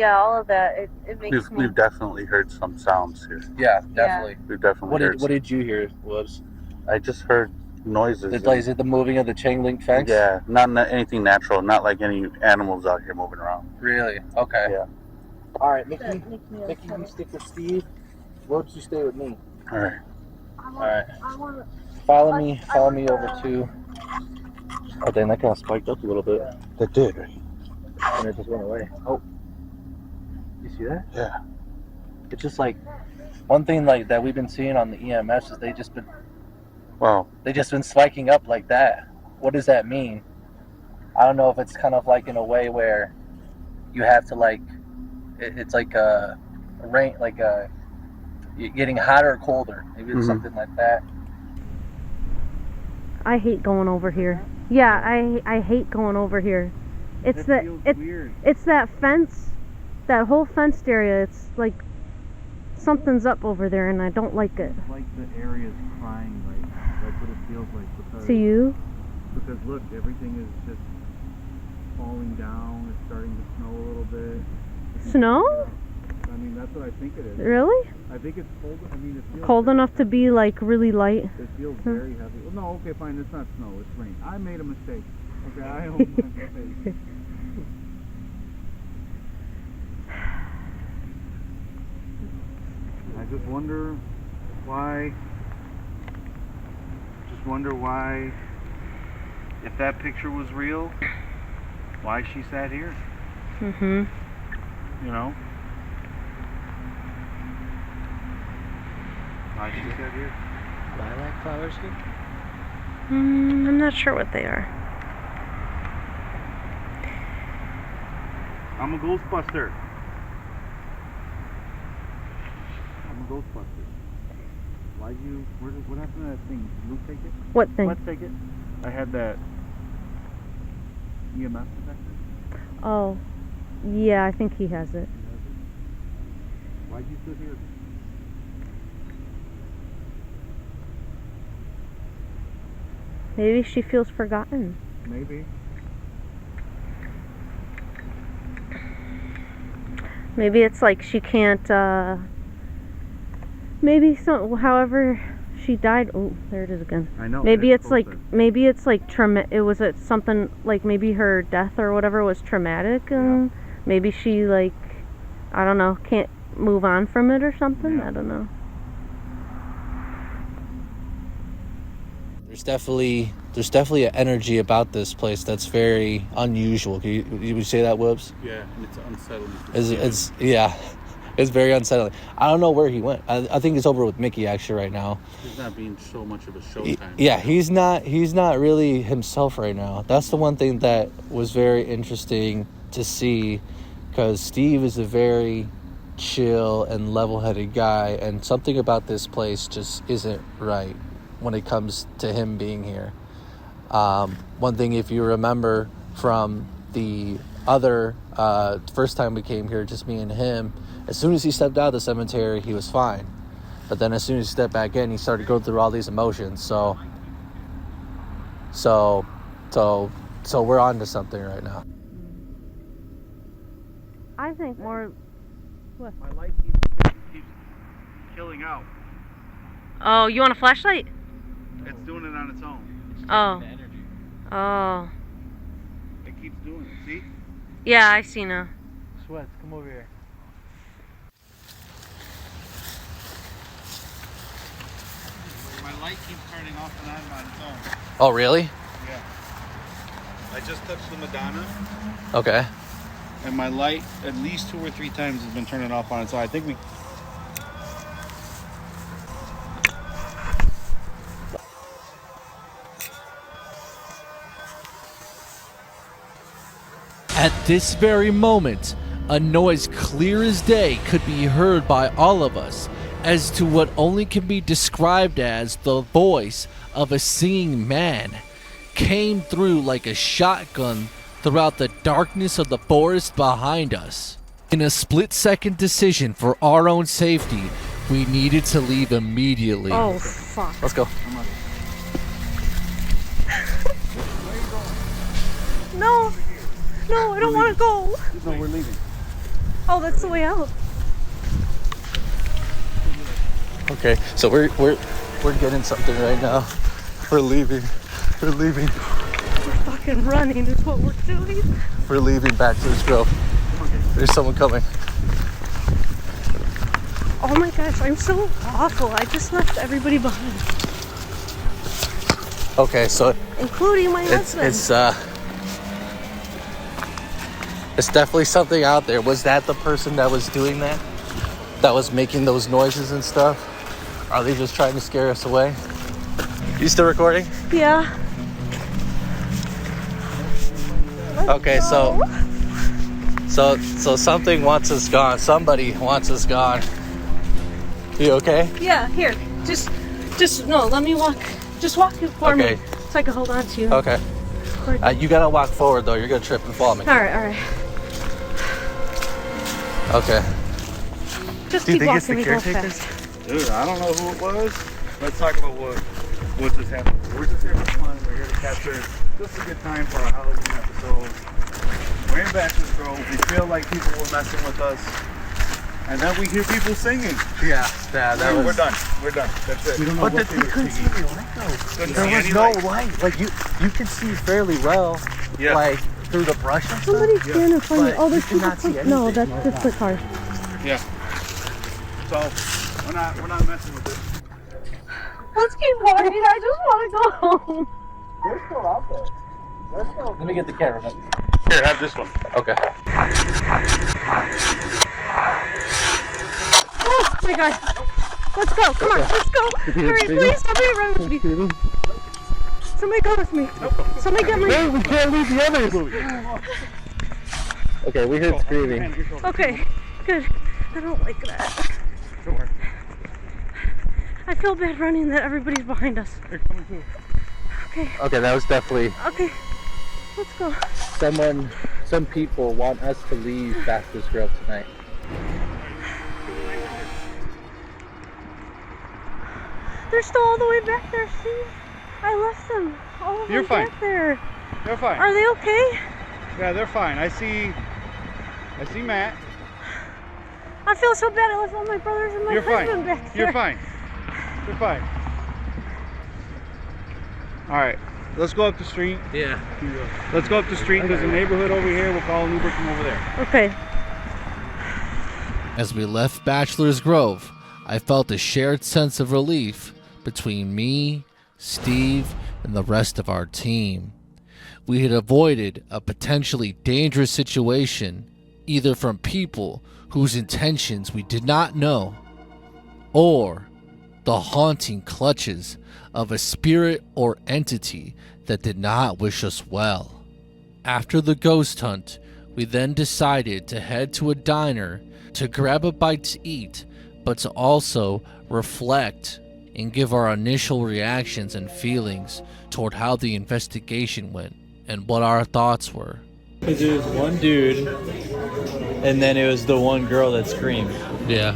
all of that. It makes me. We've definitely heard some sounds here. Yeah, definitely. We've definitely heard. What did you hear, Woods? I just heard noises. Is it the moving of the chain link fence? Yeah, not anything natural. Not like any animals out here moving around. Really? Okay. Yeah. All right, Mickey, you stick with Steve. Woods, you stay with me. All right. All right. Follow me over to. Oh, dang, that kind of spiked up a little bit. That did. And it just went away. Oh. You see that? Yeah. It's just like, one thing like that we've been seeing on the EMS is they just been spiking up like that. What does that mean? I don't know if it's kind of like in a way where you have to like, it's like a rain, like getting hotter or colder. Maybe it's something like that. I hate going over here. Yeah, I hate going over here. It's weird. It's that fence, that whole fenced area. It's like something's up over there, and I don't like it. It's like the area's crying right now. That's what it feels like. Because, To you? Because look, everything is just falling down. It's starting to snow a little bit. Snow? I mean, that's what I think it is. Really? I think it's cold. I mean, it feels Cold enough to be like really light. It feels very heavy. Well, no, okay, fine. It's not snow. It's rain. I made a mistake. Okay, I own my mistake. I just wonder why. If that picture was real, why she sat here. Mhm. You know. Why she sat here. Lilac flowers here? I'm not sure what they are. I'm a Ghostbuster. What happened to that thing? Did Luke take it? What thing? Let's take it. I had that EMF detector. Oh, yeah, I think he has it. Why'd you sit here? Maybe she feels forgotten. Maybe. Maybe it's like she can't, maybe however she died. Oh, there it is again. I know. Maybe it's like it was something like maybe her death or whatever was traumatic, and maybe she, like, I don't know, can't move on from it or something. I don't know. There's definitely an energy about this place that's very unusual. You would say that, Whoops? Yeah, it's unsettling. It's very unsettling. I don't know where he went. I think he's over with Mickey actually right now. He's not being so much of a showtime. Yeah, he's not really himself right now. That's the one thing that was very interesting to see, because Steve is a very chill and level-headed guy, and something about this place just isn't right when it comes to him being here. One thing, if you remember from the other first time we came here, just me and him, as soon as he stepped out of the cemetery, he was fine. But then as soon as he stepped back in, he started going through all these emotions. So we're on to something right now. I think more. What? My light keeps killing out. Oh, you want a flashlight? It's doing it on its own. Oh. Oh. It keeps doing it, see? Yeah, I see now. SWETZ, come over here. My light keeps turning off and on its own. Oh, really? Yeah. I just touched the Madonna. Okay. And my light at least 2 or 3 times has been turning off on its own. I think we... At this very moment, a noise clear as day could be heard by all of us as to what only can be described as the voice of a singing man came through like a shotgun throughout the darkness of the forest behind us. In a split-second decision for our own safety, we needed to leave immediately. Oh, fuck. Let's go. No! No, I don't want to go. No, we're leaving. Oh, that's the way out. Okay, so we're getting something right now. We're leaving. We're leaving. We're fucking running is what we're doing. We're leaving Bachelor's Grove. There's someone coming. Oh my gosh, I'm so awful. I just left everybody behind. Okay, so including my husband. It's definitely something out there. Was that the person that was doing that? That was making those noises and stuff? Are they just trying to scare us away? You still recording? Yeah. Okay, so something wants us gone. Somebody wants us gone. You okay? Yeah, here. Just no, let me walk. Just walk it for me so I can hold on to you. Okay. You gotta walk forward though. You're gonna trip and fall me. All right. Okay. Just Do you keep think it's the walking me go caretakers? fast. Dude, I don't know who it was. Let's talk about what just happened. We're just here for fun. We're here to capture just a good time for our Halloween episode. We're in Bachelor's Grove. We feel like people were messing with us. And then we hear people singing. Yeah, that was... We're done. That's it. But we couldn't see any light though. There was no light. Like you could see fairly well. Yeah. Like through the brush and stuff. Somebody's standing in front of me. But Oh, there's you could people. not see No, anything. that's just the car. Yeah. So we're not messing with it. Let's keep walking. I just want to go home. They're still out there. Let me get the camera. Here, have this one. Okay. Oh my god. Let's go. Come on. Let's go. Hurry, please. Somebody run with me. Somebody go with me. Somebody get me. We can't leave the other booth. Okay, we heard screaming. Okay, good. I don't like that. Don't worry. I feel bad running that everybody's behind us. They're coming too. Okay. Okay, that was definitely Okay. Let's go. some people want us to leave Bachelor's Grove tonight. They're still all the way back there, see? I left them all the way back there. They're fine. Are they okay? Yeah, they're fine. I see Matt. I feel so bad. I left all my brothers and my husband back there. You're fine. You're fine. All right, let's go up the street. Yeah. Let's go up the street. There's a neighborhood over here. We'll call an Uber from over there. Okay. As we left Bachelor's Grove, I felt a shared sense of relief between me, Steve, and the rest of our team. We had avoided a potentially dangerous situation, either from people whose intentions we did not know, or the haunting clutches of a spirit or entity that did not wish us well. After the ghost hunt, we then decided to head to a diner to grab a bite to eat, but to also reflect and give our initial reactions and feelings toward how the investigation went and what our thoughts were. Because it was one dude, and then it was the one girl that screamed. Yeah.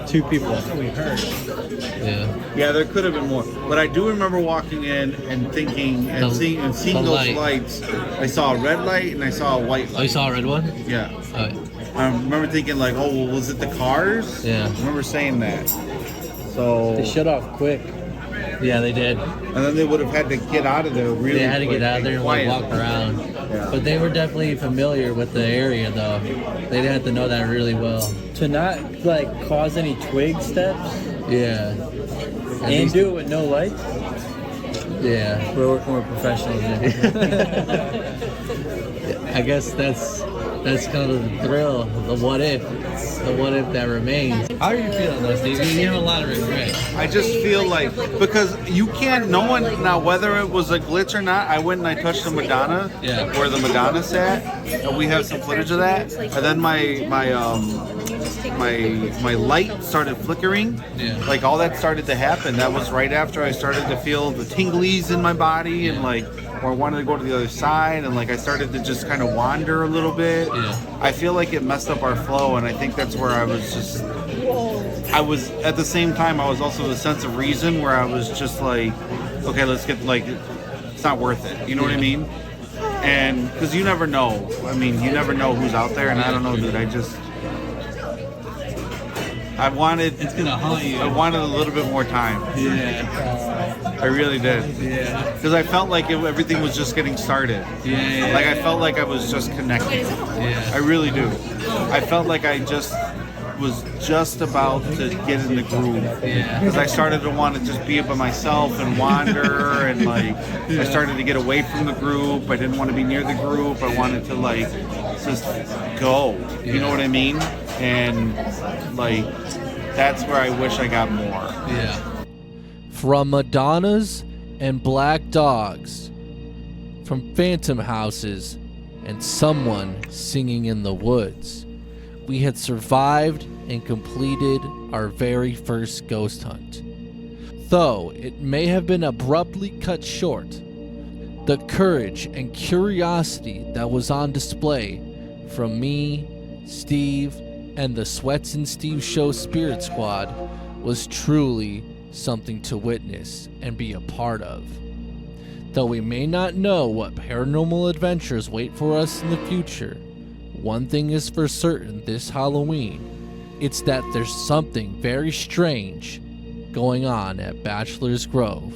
2 people. We heard. Yeah. Yeah, there could have been more. But I do remember walking in and thinking and seeing those lights. I saw a red light and I saw a white light. Oh, you saw a red one? Yeah. Alright. I remember thinking like, oh, well, was it the cars? Yeah. I remember saying that. So They shut off quick. Yeah, they did. And then they would have had to get out of there really They had to quick get out of there and like walk around. Yeah. But they were definitely familiar with the area though. They had to know that really well. To not like cause any twig steps. Yeah. And do it with no lights. Yeah. We're working with professionals. I guess that's kind of the thrill, the what if that remains. How are you feeling though, Steve? You have a lot of regret. I just feel like, because you can't, no one, now whether it was a glitch or not, I went and I touched the Madonna, where the Madonna sat, and we have some footage of that, and then my light started flickering, like all that started to happen. That was right after I started to feel the tinglies in my body, and like, or I wanted to go to the other side, and like I started to just kind of wander a little bit. I feel like it messed up our flow, and I think that's where I was at the same time, I was also the sense of reason where I was just like, okay, let's get, like, it's not worth it. You know what I mean? And because you never know. I mean, you never know who's out there, and I don't know, dude. I wanted a little bit more time. Yeah. I really did. Yeah. Because I felt like everything was just getting started. Yeah. Like I felt like I was just connecting. Yeah. I really do. I felt like I was just about to get in the groove. Yeah. Because I started to want to just be by myself and wander, and like I started to get away from the group. I didn't want to be near the group. I wanted to like just go. You know what I mean? And like that's where I wish I got more. Yeah. From Madonnas and black dogs, from phantom houses and someone singing in the woods, we had survived and completed our very first ghost hunt. Though it may have been abruptly cut short, the courage and curiosity that was on display from me, Steve, and the SWETZ and Steve Show Spirit Squad was truly something to witness and be a part of. Though we may not know what paranormal adventures wait for us in the future, one thing is for certain this Halloween, it's that there's something very strange going on at Bachelor's Grove.